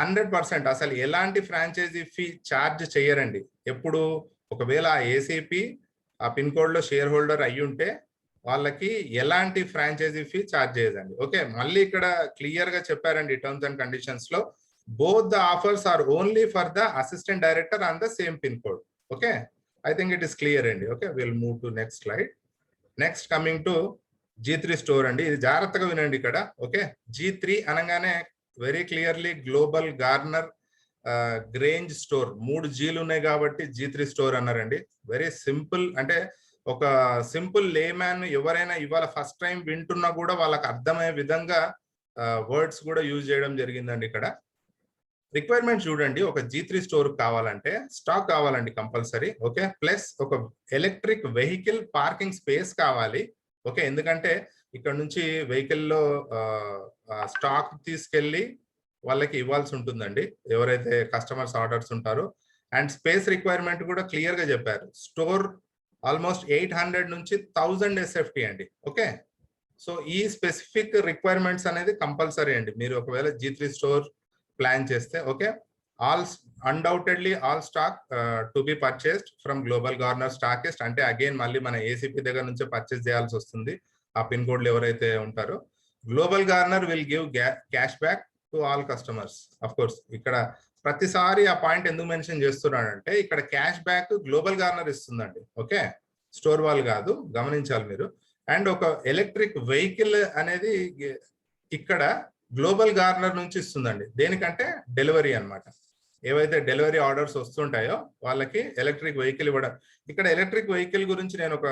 100% అసలు ఎలాంటి ఫ్రాంచైజీ ఫీ ఛార్జ్ చేయరండి. ఎప్పుడు ఒకవేళ ఆ ఏసీపీ ఆ పిన్ కోడ్ లో షేర్ హోల్డర్ అయ్యి ఉంటే వాళ్ళకి ఎలాంటి ఫ్రాంచైజీ ఫీ ఛార్జ్ చేయదండి. ఓకే, మళ్ళీ ఇక్కడ క్లియర్ గా చెప్పారండి టర్మ్స్ అండ్ కండిషన్స్ లో, both the offers are only for the assistant director on the same pin code. Okay, I think it is clear అండి. Okay, we'll move to next slide. Next coming to G3 store అండి. ఇది జాగ్రత్తగా వినండి ఇక్కడ. Okay, G3 అనగానే very clearly global garner grange store. 3 G'లు ఉన్నాయి కాబట్టి G3 స్టోర్ అన్నారండి. వెరీ సింపుల్, అంటే ఒక సింపుల్ లేమ్యాన్ ఎవరైనా ఇవాళ ఫస్ట్ టైం వింటున్నా కూడా వాళ్ళకి అర్థమయ్యే విధంగా వర్డ్స్ కూడా యూజ్ చేయడం జరిగిందండి ఇక్కడ. రిక్వైర్మెంట్ చూడండి, ఒక G3 స్టోర్ కావాలంటే స్టాక్ కావాలండి కంపల్సరీ. ఓకే, ప్లస్ ఒక ఎలక్ట్రిక్ వెహికల్ పార్కింగ్ స్పేస్ కావాలి. ఓకే, ఎందుకంటే ఇక్కడ నుంచి వెహికల్ లో స్టాక్ తీసుకెళ్లి వాళ్ళకి ఇవ్వాల్సి ఉంటుందండి ఎవరైతే కస్టమర్స్ ఆర్డర్స్ ఉంటారో. అండ్ స్పేస్ రిక్వైర్మెంట్ కూడా క్లియర్ గా చెప్పారు. స్టోర్ ఆల్మోస్ట్ 800 నుంచి 1000 SFT అండి. ఓకే, సో ఈ స్పెసిఫిక్ రిక్వైర్మెంట్స్ అనేది కంపల్సరీ అండి మీరు ఒకవేళ G3 స్టోర్ ప్లాన్ చేస్తే. Okay, undoubtedly all stock to be purchased from global garner stockist. అంటే అగైన్ మళ్ళీ మన ఏసీపీ దగ్గర నుంచి పర్చేస్ చేయాల్సి వస్తుంది ఆ పిన్ కోడ్లు ఎవరైతే ఉంటారో. Global garner will give cash back to all customers. Of course ఇక్కడ ప్రతిసారి ఆ పాయింట్ ఎందుకు మెన్షన్ చేస్తున్నాడంటే ఇక్కడ క్యాష్ బ్యాక్ గ్లోబల్ గార్నర్ ఇస్తుందండి. ఓకే, స్టోర్ వాళ్ళు కాదు, గమనించాలి మీరు. అండ్ ఒక ఎలక్ట్రిక్ వెహికల్ అనేది ఇక్కడ గ్లోబల్ గార్నర్ నుంచి ఇస్తుందండి. దేనికంటే డెలివరీ అన్నమాట. ఏవైతే డెలివరీ ఆర్డర్స్ వస్తుంటాయో వాళ్ళకి ఎలక్ట్రిక్ వెహికల్ ఇవ్వడం. ఇక్కడ ఎలక్ట్రిక్ వెహికల్ గురించి నేను ఒక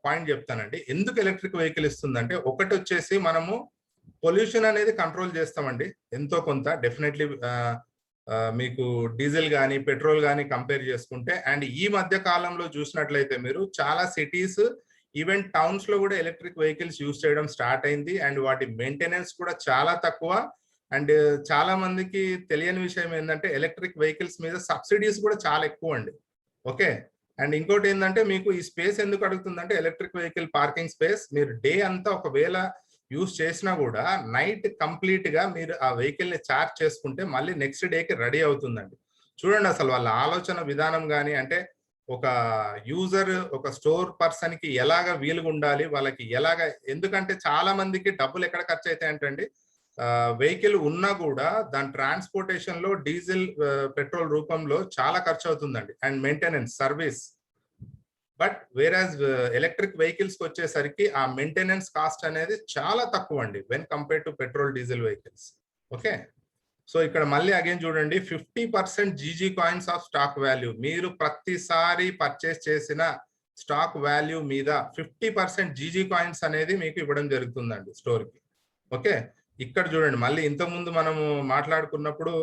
పాయింట్ చెప్తానండి. ఎందుకు ఎలక్ట్రిక్ వెహికల్ ఇస్తుందంటే, ఒకటి వచ్చేసి మనము పొల్యూషన్ అనేది కంట్రోల్ చేస్తామండి ఎంతో కొంత డెఫినెట్లీ. మీకు డీజిల్ కానీ పెట్రోల్ కానీ కంపేర్ చేసుకుంటే. అండ్ ఈ మధ్య కాలంలో చూసినట్లయితే మీరు చాలా సిటీస్ ఈవెన్ టౌన్స్ లో కూడా ఎలక్ట్రిక్ వెహికల్స్ యూజ్ చేయడం స్టార్ట్ అయింది. అండ్ వాటి మెయింటెనెన్స్ కూడా చాలా తక్కువ. అండ్ చాలా మందికి తెలియని విషయం ఏంటంటే ఎలక్ట్రిక్ వెహికల్స్ మీద సబ్సిడీస్ కూడా చాలా ఎక్కువ అండి. ఓకే, అండ్ ఇంకోటి ఏంటంటే మీకు ఈ స్పేస్ ఎందుకు అడుగుతుందంటే ఎలక్ట్రిక్ వెహికల్ పార్కింగ్ స్పేస్ మీరు డే అంతా ఒకవేళ యూజ్ చేసినా కూడా నైట్ కంప్లీట్ గా మీరు ఆ వెహికల్ ని చార్జ్ చేసుకుంటే మళ్ళీ నెక్స్ట్ డేకి రెడీ అవుతుందండి. చూడండి అసలు వాళ్ళ ఆలోచన విధానం కానీ, అంటే ఒక యూజర్ ఒక స్టోర్ పర్సన్ కి ఎలాగ వీలుగా ఉండాలి వాళ్ళకి ఎలాగ. ఎందుకంటే చాలా మందికి డబ్బులు ఎక్కడ ఖర్చు అవుతాయి అంటే వెహికల్ ఉన్నా కూడా దాని ట్రాన్స్పోర్టేషన్ లో డీజిల్ పెట్రోల్ రూపంలో చాలా ఖర్చు అవుతుందండి. And maintenance service. But whereas electric vehicles కి వచ్చేసరికి ఆ మెయింటెనెన్స్ కాస్ట్ అనేది చాలా తక్కువ అండి when compare to petrol diesel vehicles. Okay, so ఇక్కడ మళ్ళీ అగైన్ చూడండి 50% GG coins of stock value. మీరు ప్రతిసారి పర్చేస్ చేసిన స్టాక్ వాల్యూ మీద 50% జీజీ కాయిన్స్ అనేది మీకు ఇవ్వడం జరుగుతుందండి స్టోర్ కి. ఓకే, ఇక్కడ చూడండి మళ్ళీ ఇంతకుముందు మనము మాట్లాడుకున్నప్పుడు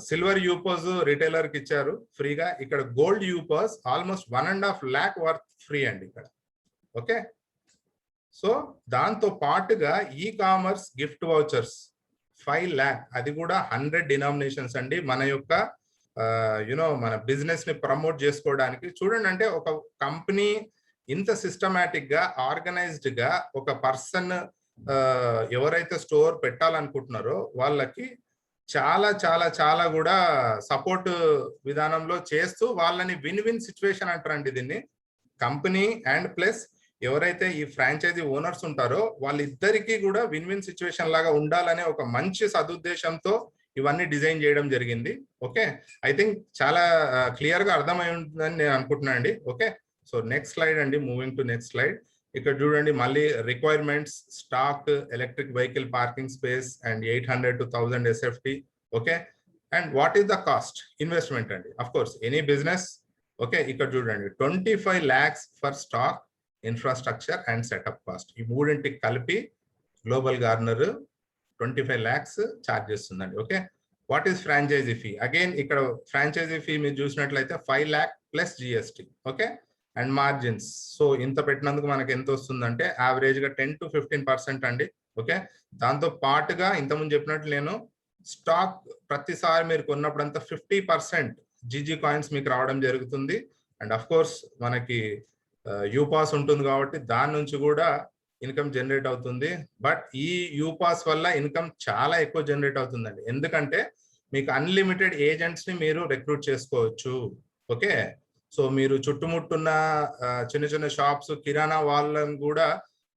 సిల్వర్ యూపర్స్ రిటైలర్ కి ఇచ్చారు ఫ్రీగా. ఇక్కడ గోల్డ్ యూపర్స్ ఆల్మోస్ట్ 1.5 lakh వర్త్ ఫ్రీ అండి ఇక్కడ. ఓకే, సో దాంతో పాటుగా e commerce gift vouchers 5 lakh, అది కూడా 100 డినామినేషన్స్ అండి. మన యొక్క మన బిజినెస్ ని ప్రమోట్ చేసుకోవడానికి. చూడండి, అంటే ఒక కంపెనీ ఇంత సిస్టమేటిక్ గా ఆర్గనైజ్డ్ గా ఒక పర్సన్ ఎవరైతే స్టోర్ పెట్టాలనుకుంటున్నారో వాళ్ళకి చాలా చాలా చాలా కూడా సపోర్ట్ విధానంలో చేస్తూ వాళ్ళని విన్ విన్ సిచ్యువేషన్ అంటారండి దీన్ని. కంపెనీ అండ్ ప్లస్ ఎవరైతే ఈ ఫ్రాంచైజీ ఓనర్స్ ఉంటారో వాళ్ళిద్దరికీ కూడా విన్ విన్ సిచ్యువేషన్ లాగా ఉండాలనే ఒక మంచి సదుద్దేశంతో ఇవన్నీ డిజైన్ చేయడం జరిగింది. ఓకే, ఐ థింక్ చాలా క్లియర్ గా అర్థమై ఉంటుందని నేను అనుకుంటున్నాను అండి. ఓకే, సో నెక్స్ట్ స్లైడ్ అండి, మూవింగ్ టు నెక్స్ట్ స్లైడ్. ఇక్కడ చూడండి మళ్ళీ requirements, stock, electric vehicle parking space and 800 to 1000 SFT. Okay, and what is the cost investment అండి. Of course any business. Okay, ఇక్కడ చూడండి 25 lakhs for stock, infrastructure and setup cost. ఈ మూడింటికి కలిపి global garner 25 lakhs charge చేస్తుందండి. Okay, what is franchise fee? Again ఇక్కడ franchise fee మీరు చూసినట్లయితే 5 lakh plus GST. Okay, and margins. So ఇంత పెట్టినందుకు మనకి ఎంత వస్తుందంటే యావరేజ్ గా 10 to 15% అండి. ఓకే, దాంతో పాటుగా ఇంతకుముందు చెప్పినట్లు నేను స్టాక్ ప్రతిసారి మీరు కొన్నప్పుడంతా 50% జీజీ కాయిన్స్ మీకు రావడం జరుగుతుంది. అండ్ అఫ్ కోర్స్ మనకి యూపాస్ ఉంటుంది కాబట్టి దాని నుంచి కూడా ఇన్కమ్ జనరేట్ అవుతుంది. బట్ ఈ యూపాస్ వల్ల ఇన్కమ్ చాలా ఎక్కువ జనరేట్ అవుతుందండి, ఎందుకంటే మీకు అన్లిమిటెడ్ ఏజెంట్స్ ని మీరు రిక్రూట్ చేసుకోవచ్చు. ఓకే, సో మీరు చుట్టుముట్టున్న చిన్న చిన్న షాప్స్, కిరాణా వాళ్ళని కూడా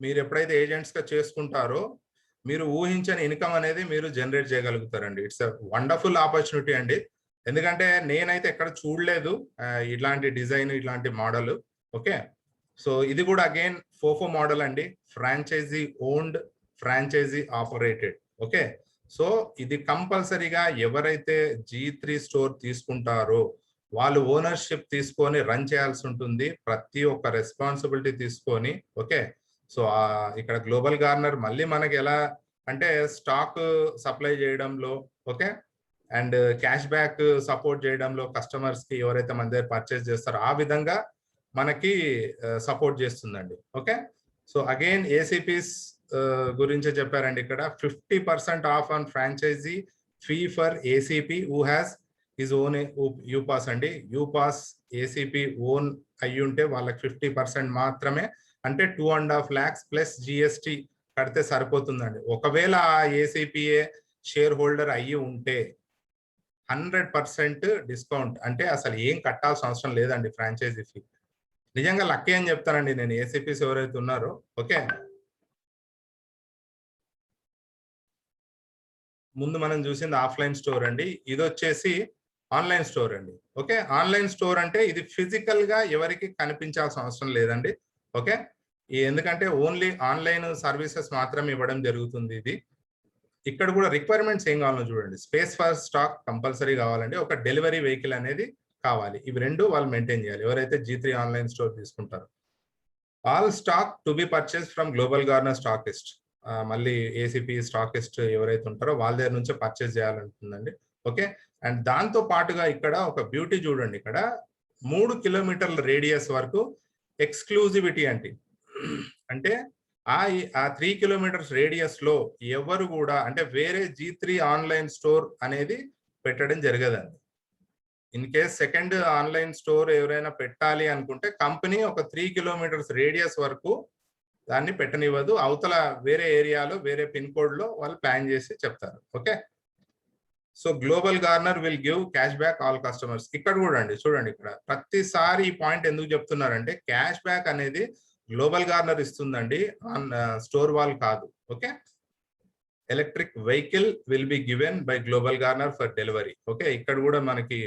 మీరు ఎప్పుడైతే ఏజెంట్స్ గా చేసుకుంటారో మీరు ఊహించని ఇన్కమ్ అనేది మీరు జనరేట్ చేయగలుగుతారండి. ఇట్స్ అ వండర్ఫుల్ ఆపర్చునిటీ అండి, ఎందుకంటే నేనైతే ఎక్కడ చూడలేదు ఇట్లాంటి డిజైన్, ఇట్లాంటి మోడల్. ఓకే, సో ఇది కూడా అగైన్ ఫోఫో మోడల్ అండి, franchise owned, franchise operated. Okay, so ఇది కంపల్సరీగా ఎవరైతే G3 స్టోర్ తీసుకుంటారో వాళ్ళు ఓనర్షిప్ తీసుకొని రన్ చేయాల్సి ఉంటుంది, ప్రతి ఒక్క రెస్పాన్సిబిలిటీ తీసుకొని. ఓకే, సో ఇక్కడ గ్లోబల్ గార్నర్ మళ్ళీ మనకి ఎలా అంటే స్టాక్ సప్లై చేయడంలో, okay, and cash back support చేయడంలో కస్టమర్స్ కి ఎవరైతే మన దగ్గర పర్చేస్ చేస్తారో ఆ విధంగా మనకి సపోర్ట్ చేస్తుందండి. ఓకే, సో అగైన్ ఏసీపీస్ గురించి చెప్పారండి ఇక్కడ. 50% off on franchise fee for ACP who has his own యూపాస్ అండి. యూపాస్ ఏసీపీ ఓన్ అయ్యి ఉంటే వాళ్ళకి 50% మాత్రమే, అంటే 2.5 lakhs ప్లస్ జిఎస్టి కడితే సరిపోతుందండి. ఒకవేళ ఆ ఏసీపీఏ షేర్ హోల్డర్ అయ్యి ఉంటే 100% డిస్కౌంట్, అంటే అసలు ఏం కట్టాల్సిన అవసరం లేదండి ఫ్రాంచైజీ ఫీ. నిజంగా లక్కీ అని చెప్తానండి నేను ఏసీపీస్ ఎవరైతే ఉన్నారో. ఓకే, ముందు మనం చూసింది ఆఫ్లైన్ స్టోర్ అండి, ఇది వచ్చేసి ఆన్లైన్ స్టోర్ అండి. ఓకే, ఆన్లైన్ స్టోర్ అంటే ఇది ఫిజికల్ గా ఎవరికి కనిపించాల్సిన అవసరం లేదండి. ఓకే, ఎందుకంటే ఓన్లీ ఆన్లైన్ సర్వీసెస్ మాత్రమే ఇవ్వడం జరుగుతుంది. ఇది ఇక్కడ కూడా రిక్వైర్మెంట్స్ ఏం కావాలో చూడండి. స్పేస్ ఫర్ స్టాక్ కంపల్సరీ కావాలండి, ఒక డెలివరీ వెహికల్ అనేది కావాలి. ఇవి రెండు వాళ్ళు మెయింటైన్ చేయాలి ఎవరైతే G3 ఆన్లైన్ స్టోర్ తీసుకుంటారో. All stock to B purchase from global garner stockist. మళ్ళీ ఏసీపీ స్టాకిస్ట్ ఎవరైతే ఉంటారో వాళ్ళ దగ్గర నుంచే పర్చేస్ చేయాలంటుందండి. ఓకే, అండ్ దాంతో పాటుగా ఇక్కడ ఒక బ్యూటీ చూడండి, ఇక్కడ 3 కిలోమీటర్ల రేడియస్ వరకు ఎక్స్క్లూజివిటీ అంటే ఆ 3 కిలోమీటర్స్ రేడియస్ లో ఎవరు కూడా అంటే వేరే G3 ఆన్లైన్ స్టోర్ అనేది పెట్టడం జరగదండి. In case second online store ఎవరైనా పెట్టాలి అనుకుంటే కంపెనీ ఒక 3 కిలోమీటర్స్ రేడియస్ వరకు దాన్ని పెట్టనివ్వదు. అవతల వేరే ఏరియాలో, వేరే పిన్ కోడ్ లో వాళ్ళు ప్లాన్ చేసి చెప్తారు. Okay, so global garner will give cash back all customers. ఇక్కడ కూడా అండి చూడండి, ఇక్కడ ప్రతిసారి ఈ పాయింట్ ఎందుకు చెప్తున్నారంటే క్యాష్ బ్యాక్ అనేది గ్లోబల్ గార్నర్ ఇస్తుందండి, స్టోర్ వాల్ కాదు. Okay, electric vehicle will be given by global garner for delivery. Okay, ఇక్కడ కూడా మనకి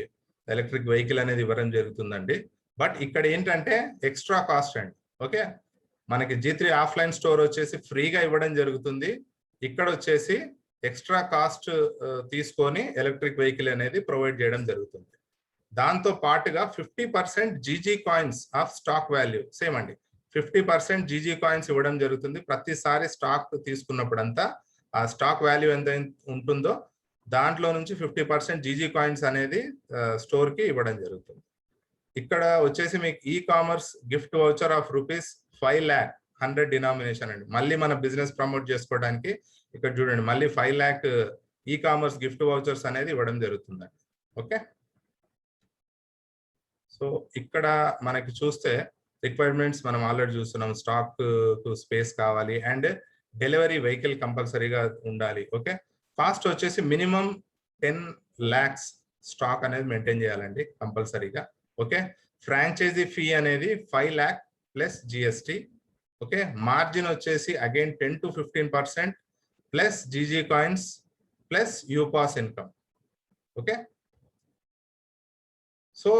ఎలక్ట్రిక్ వెహికల్ అనేది ఇవ్వడం జరుగుతుందండి. బట్ ఇక్కడ ఏంటంటే ఎక్స్ట్రా కాస్ట్ అండి. ఓకే, మనకి G3 ఆఫ్లైన్ స్టోర్ వచ్చేసి ఫ్రీగా ఇవ్వడం జరుగుతుంది, ఇక్కడ వచ్చేసి ఎక్స్ట్రా కాస్ట్ తీసుకొని ఎలక్ట్రిక్ వెహికల్ అనేది ప్రొవైడ్ చేయడం జరుగుతుంది. దాంతో పాటుగా 50% GG coins of stock value, same అండి 50% జీజీ కాయిన్స్ ఇవ్వడం జరుగుతుంది. ప్రతిసారి స్టాక్ తీసుకున్నప్పుడంతా ఆ స్టాక్ వాల్యూ ఎంత ఉంటుందో దాంట్లో నుంచి 50% జీజీ కాయిన్స్ అనేది స్టోర్ కి ఇవ్వడం జరుగుతుంది. ఇక్కడ వచ్చేసి మీకు e commerce gift voucher of ₹5 lakh 100 denomination అండి. మళ్ళీ మన బిజినెస్ ప్రమోట్ చేసుకోవడానికి ఇక్కడ చూడండి మళ్ళీ 5 lakh e commerce gift vouchers అనేది ఇవ్వడం జరుగుతుందండి. ఓకే, సో ఇక్కడ మనకి చూస్తే రిక్వైర్మెంట్స్ మనం ఆల్రెడీ చూస్తున్నాం. స్టాక్ కు స్పేస్ కావాలి అండ్ డెలివరీ వెహికల్ కంపల్సరీగా ఉండాలి. ఓకే, కాస్ట్ వచ్చేసి మినిమం 10 lakhs స్టాక్ అనేది మెయింటైన్ చేయాలండి కంపల్సరీగా. ఓకే, ఫ్రాంచైజీ ఫీ అనేది 5 lakh plus GST. Okay, margin వచ్చేసి again 10 to 15% plus GG coins plus యూపాస్ ఇన్కమ్. ఓకే, సో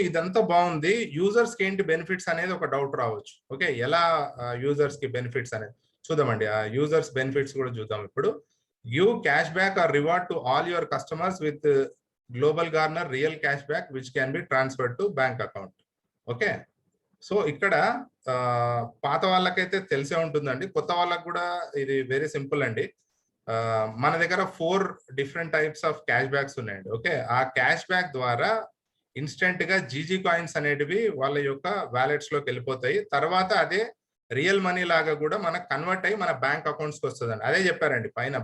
ఇదంతా బాగుంది. యూజర్స్ కి ఏంటి బెనిఫిట్స్ అనేది ఒక డౌట్ రావచ్చు. ఓకే, ఎలా యూజర్స్ కి బెనిఫిట్స్ అనేది చూద్దామండి. ఆ యూజర్స్ బెనిఫిట్స్ కూడా చూద్దాం ఇప్పుడు. Give cash back or reward to all your customers with global garner real cash back which can be transferred to bank account. Okay, so ఇక్కడ పాత వాళ్ళకైతే తెలిసే ఉంటుందండి, కొత్త వాళ్ళకు కూడా ఇది వెరీ సింపుల్ అండి. మన దగ్గర 4 different types of cash backs ఉన్నాయండి. ఓకే, ఆ క్యాష్ బ్యాక్ ద్వారా ఇన్స్టెంట్ గా జీజీ కాయిన్స్ అనేటివి వాళ్ళ యొక్క వ్యాలెట్స్ లోకి వెళ్ళిపోతాయి. తర్వాత అదే రియల్ మనీ లాగా కూడా మనకు కన్వర్ట్ అయ్యి మన బ్యాంక్ అకౌంట్స్ కి వస్తుందండి. అదే చెప్పారండి పైన,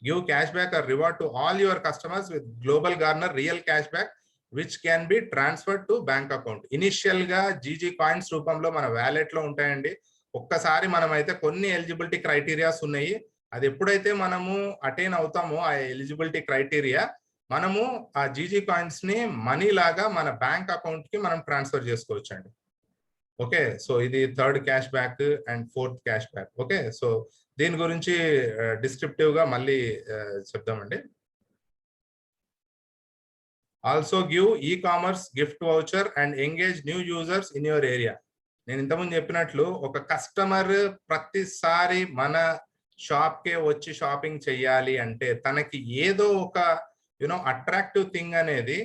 give cash back or reward to all your customers with global garner real cash back which can be transferred to bank account. Initial గా జీజీ కాయిన్స్ రూపంలో మన వ్యాలెట్ లో ఉంటాయండి. ఒక్కసారి మనం అయితే కొన్ని ఎలిజిబిలిటీ క్రైటీరియాస్ ఉన్నాయి, అది ఎప్పుడైతే మనము అటైన్ అవుతామో ఆ ఎలిజిబిలిటీ క్రైటీరియా, మనము ఆ జీజీ కాయిన్స్ ని మనీ లాగా మన బ్యాంక్ అకౌంట్ కి మనం ట్రాన్స్ఫర్ చేసుకోవచ్చు అండి. ఓకే, సో ఇది third cash back and fourth cash back. Okay, so దీని గురించి డిస్క్రిప్టివ్ గా మళ్ళీ చెప్దామండి. Also give e-commerce gift voucher and engage new users in your area. నేను ఇంతకుముందు చెప్పినట్లు ఒక కస్టమర్ ప్రతిసారి మన షాప్ కే వచ్చి షాపింగ్ చెయ్యాలి అంటే తనకి ఏదో ఒక అట్రాక్టివ్ థింగ్ అనేది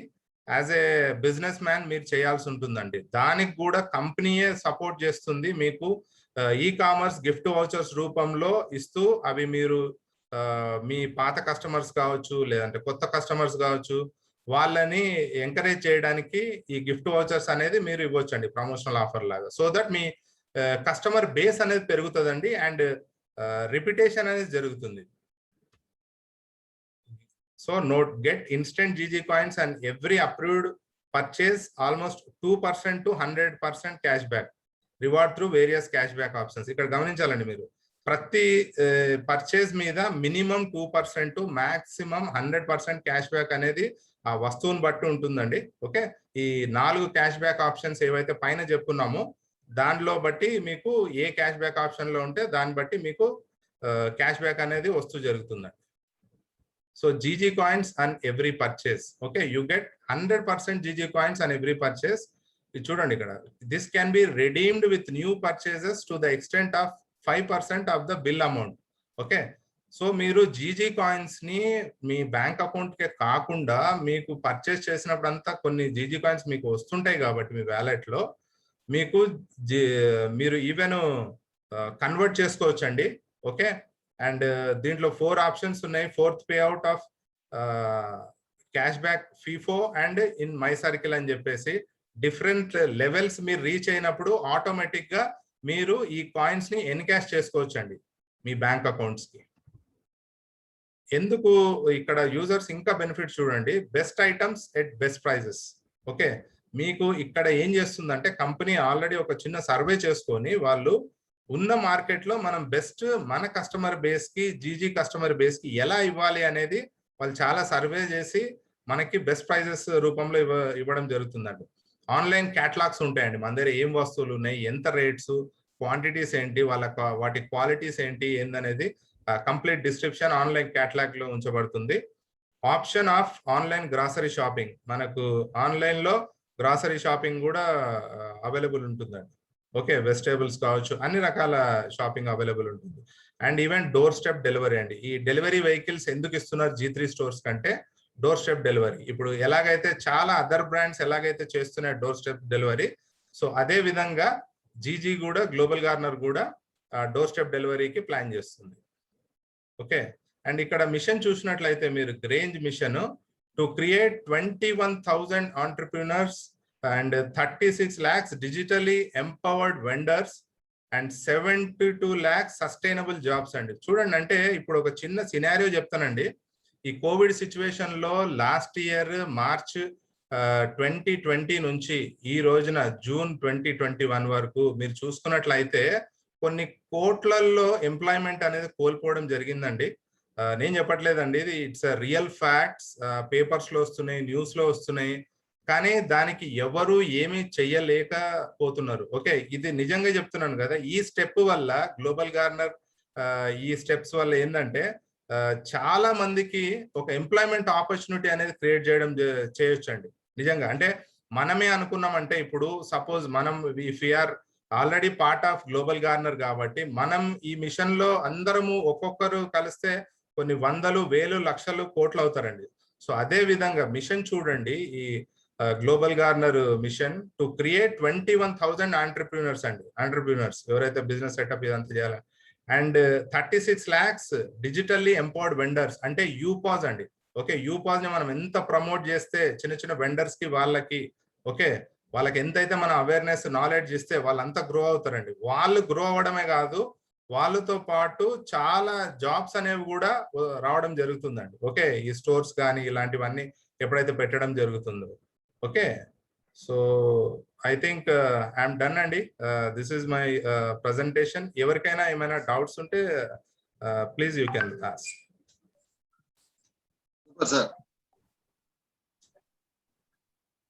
యాజ్ ఏ బిజినెస్ మ్యాన్ మీరు చేయాల్సి ఉంటుందండి. దానికి కూడా కంపెనీయే సపోర్ట్ చేస్తుంది మీకు ఈ-కామర్స్ గిఫ్ట్ వౌచర్స్ రూపంలో ఇస్తూ, అవి మీరు మీ పాత కస్టమర్స్ కావచ్చు లేదంటే కొత్త కస్టమర్స్ కావచ్చు, వాళ్ళని ఎంకరేజ్ చేయడానికి ఈ గిఫ్ట్ వౌచర్స్ అనేది మీరు ఇవ్వచ్చండి ప్రమోషనల్ ఆఫర్ లాగా. So that me customer base అనేది పెరుగుతుందండి అండ్ రిపిటేషన్ అనేది జరుగుతుంది. So note, get instant GG coins and every approved purchase almost 2% to 100% cash back reward through various cash back options. ఇక్కడ గమనించాలండి మీరు, ప్రతి పర్చేజ్ మీద మినిమం 2% మాక్సిమం 100% క్యాష్ బ్యాక్ అనేది ఆ వస్తువుని బట్టి ఉంటుందండి. ఓకే, ఈ 4 క్యాష్ బ్యాక్ ఆప్షన్స్ ఏవైతే పైన చెప్పుకున్నామో దానిలో బట్టి మీకు ఏ క్యాష్ బ్యాక్ ఆప్షన్ లో ఉంటే దాన్ని బట్టి మీకు క్యాష్ బ్యాక్ అనేది వస్తూ జరుగుతుందండి. So GG coins on every purchase. Okay, you get 100% GG coins on every purchase. ఇది చూడండి ఇక్కడ, this can be redeemed with new purchases to the extent of 5% of the bill amount. Okay, so మీరు GG coins ని మీ bank account కే కాకుండా మీకు purchase చేసినప్పుడు అంతా కొన్ని జీజీ కాయిన్స్ మీకు వస్తుంటాయి కాబట్టి మీ వ్యాలెట్ లో మీకు మీరు ఈవెన్ కన్వర్ట్ చేసుకోవచ్చు అండి. ఓకే, అండ్ దీంట్లో 4 ఆప్షన్స్ ఉన్నాయి. Fourth pay out of cash back FIFO and in my circle అని చెప్పేసి డిఫరెంట్ లెవెల్స్ మీరు రీచ్ అయినప్పుడు ఆటోమేటిక్ గా మీరు ఈ కాయిన్స్ ని ఎన్కాష్ చేసుకోవచ్చు అండి మీ బ్యాంక్ అకౌంట్స్ కి. ఎందుకు ఇక్కడ యూజర్స్ ఇంకా బెనిఫిట్స్ చూడండి, best items at best prices. Okay, మీకు ఇక్కడ ఏం చేస్తుందంటే కంపెనీ ఆల్రెడీ ఒక చిన్న సర్వే చేసుకొని వాళ్ళు ఉన్న మార్కెట్ లో మనం బెస్ట్ మన కస్టమర్ బేస్ కి జీజీ కస్టమర్ బేస్ కి ఎలా ఇవ్వాలి అనేది వాళ్ళు చాలా సర్వే చేసి మనకి బెస్ట్ ప్రైజెస్ రూపంలో ఇవ్వడం జరుగుతుందండి. ఆన్లైన్ క్యాటలాగ్స్ ఉంటాయండి, మన దగ్గర ఏం వస్తువులు ఉన్నాయి, ఎంత రేట్స్, క్వాంటిటీస్ ఏంటి, వాటి క్వాలిటీస్ ఏంటి ఏందనేది కంప్లీట్ డిస్క్రిప్షన్ ఆన్లైన్ క్యాటలాగ్ లో ఉంచబడుతుంది. Option of online grocery shopping, మనకు ఆన్లైన్ లో గ్రాసరీ షాపింగ్ కూడా అవైలబుల్ ఉంటుందండి. ఓకే, వెజిటేబుల్స్ కావచ్చు, అన్ని రకాల షాపింగ్ అవైలబుల్ ఉంటుంది. And even door step delivery అండి. ఈ డెలివరీ వెహికల్స్ ఎందుకు ఇస్తున్నారు G3 స్టోర్స్ కంటే, డోర్ స్టెప్ డెలివరీ ఇప్పుడు ఎలాగైతే చాలా అదర్ బ్రాండ్స్ ఎలాగైతే చేస్తున్నాయి డోర్ స్టెప్ డెలివరీ, సో అదే విధంగా జీజీ కూడా గ్లోబల్ గార్నర్ కూడా డోర్ స్టెప్ డెలివరీకి ప్లాన్ చేస్తుంది. ఓకే, అండ్ ఇక్కడ మిషన్ చూసినట్లయితే మీరు range mission to create 21,000 entrepreneurs and 36 lakhs digitally empowered vendors and 72 lakhs sustainable jobs అండి. చూడండి, అంటే ఇప్పుడు ఒక చిన్న సినారియో చెప్తానండి. ఈ కోవిడ్ సిచ్యువేషన్ లో లాస్ట్ ఇయర్ మార్చ్ 2020 నుంచి ఈ రోజున జూన్ 2021 వరకు మీరు చూసుకున్నట్లయితే కొన్ని కోట్లల్లో ఎంప్లాయ్మెంట్ అనేది కోల్పోవడం జరిగిందండి. నేను చెప్పట్లేదండి, ఇది ఇట్స్ రియల్ ఫ్యాక్ట్స్, పేపర్స్ లో వస్తున్నాయి, న్యూస్ లో వస్తున్నాయి, కానీ దానికి ఎవరు ఏమీ చెయ్యలేకపోతున్నారు. ఓకే, ఇది నిజంగా చెప్తున్నాను కదా. ఈ స్టెప్ వల్ల గ్లోబల్ గార్నర్ ఈ స్టెప్స్ వల్ల ఏంటంటే చాలా మందికి ఒక ఎంప్లాయ్మెంట్ ఆపర్చునిటీ అనేది క్రియేట్ చేయొచ్చు అండి. నిజంగా అంటే మనమే అనుకున్నామంటే, ఇప్పుడు సపోజ్ మనం if you're already part of Global Garner కాబట్టి మనం ఈ మిషన్ లో అందరము ఒక్కొక్కరు కలిస్తే కొన్ని వందలు, వేలు, లక్షలు, కోట్లు అవుతారండి. సో అదే విధంగా మిషన్ చూడండి, ఈ Global Garner mission to create 21,000 entrepreneurs అండి. ఆంటర్ప్రినర్స్ ఎవరైతే బిజినెస్ సెటప్ ఇదంతా చేయాలి, and 36 lakhs digitally empowered vendors, అంటే యూపాజ్ అండి. ఓకే, యూపాజ్ ని మనం ఎంత ప్రమోట్ చేస్తే చిన్న చిన్న వెండర్స్ కి వాళ్ళకి ఓకే, వాళ్ళకి ఎంతైతే మన అవేర్నెస్ నాలెడ్జ్ ఇస్తే వాళ్ళంతా గ్రో అవుతారండి. వాళ్ళు గ్రో అవ్వడమే కాదు, వాళ్ళతో పాటు చాలా జాబ్స్ అనేవి కూడా రావడం జరుగుతుందండి. ఓకే, ఈ స్టోర్స్ కానీ ఇలాంటివన్నీ ఎప్పుడైతే పెట్టడం జరుగుతుందో. Okay, so I think I'm done అండి. This is my presentation. ఎవరికైనా ఏమైనా డౌట్స్ ఉంటే please you can ask. Sir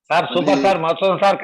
sir super sir, మస్తు సార్.